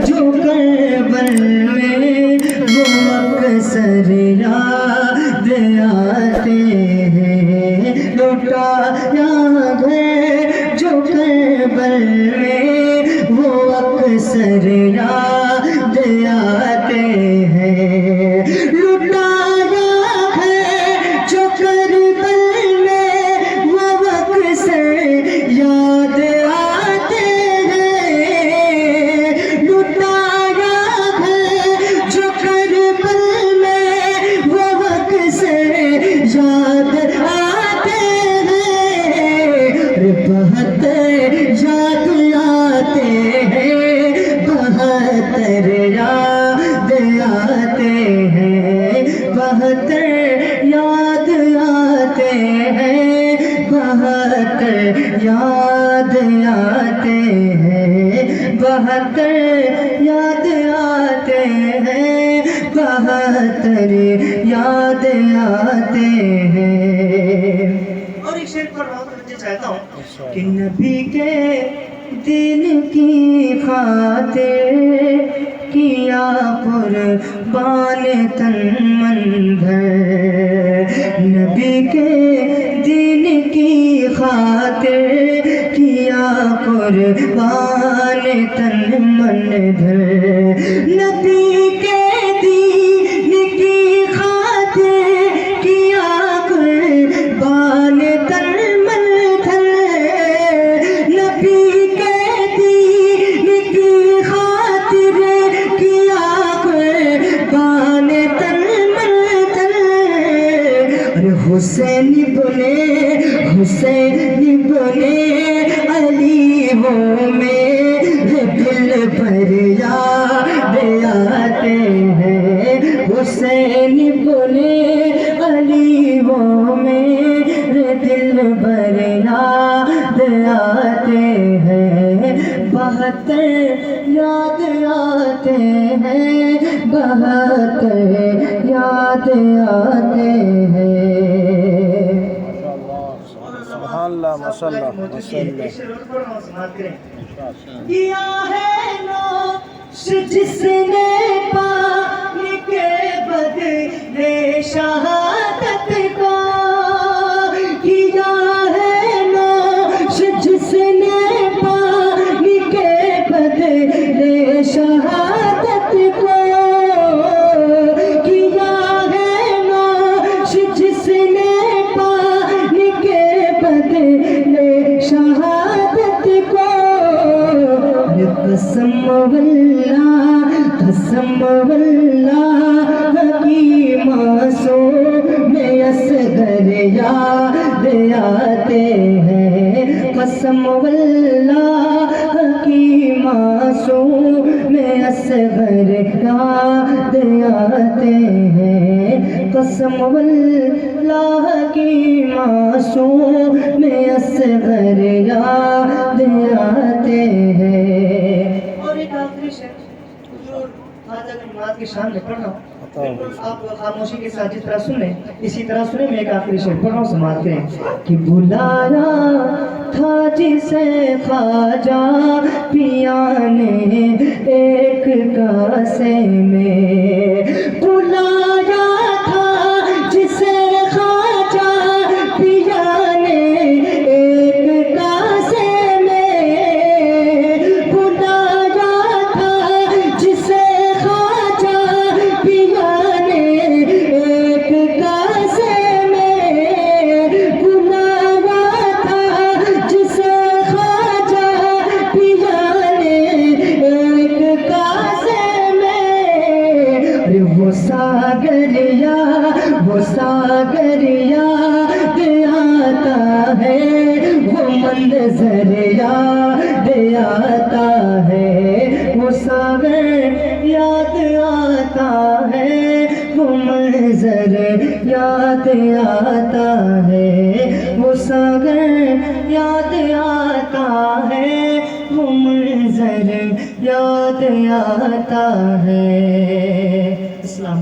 جو کربل میں وہ اکثر یاد آتے ہیں، لٹایا گھر جو کربل میں وہ اکثر یاد آتے ہیں، لٹایا ہے جو کربل میں وہ اکثر یاد آتے ہیں، لٹایا ہے جو کربل میں وہ اکثر یاد آتے ہیں، بہت یاد آتے ہیں، بہتر یاد آتے ہیں، بہتر یاد آتے ہیں، بہتر یاد آتے ہیں، بہتر یاد آتے ہیں، بہتر یاد آتے ہیں۔ اور ایک شعر پڑھ رہا ہوں تو چاہتا ہوں کہ نبی کے دین کی خاطر کیا قربان تن من دھر، نبی کے دین کی خاطر کیا قربان تن من دھر، نبی کے دین کی خاطر کیا قربان تن من دھر، نبی کے دین کی خاطر کیا قربان تن من دھر، اور حسین بولے علی وہ میرے دل پر یاد آتے ہیں، حسین بولے علی وہ میرے دل پر یاد آتے ہیں، بہتر یاد آتے ہیں، بہتر یاد آتے ہیں۔ اللہ ماشاء اللہ کیا ہے نوش جس نے پانی کے بدلے شہادت کو، کیا ہے نوش جس نے پانی کے بدلے شہادت کو، کیا ہے نوش جس نے پانی کے بدلے شہادت کو، قسم واللہ قسم واللہ کی معصوم اصغر یاد آتے ہیں، قسم واللہ کی معصوم اصغر یاد آتے ہیں، قسم واللہ کی معصوم اصغر یاد آتے ہیں۔ اور ایک آخری شعر حضور خواجہ نعمت کی شان میں پڑھ رہا ہوں، آپ خاموشی کے ساتھ جس طرح سنیں اسی طرح سنیں۔ میں ایک آخری شعر پڑھ رہا ہوں، سماعت کریں کہ بلایا تھا جسے خواجہ پیا نے ایک کاسے میں، بلایا تھا جسے خواجہ پیا نے ایک کاسے میں، بلایا تھا جسے خواجہ پیا نے ایک کاسے میں، بلایا تھا جسے خواجہ پیا نے ایک کاسے میں، وہ ساگر یاد آتا ہے، وہ منظر یاد آتا ہے، وہ ساگر یاد آتا ہے، وہ منظر یاد آتا ہے، وہ ساگر یاد آتا ہے، وہ منظر یاد آتا ہے۔ اسلام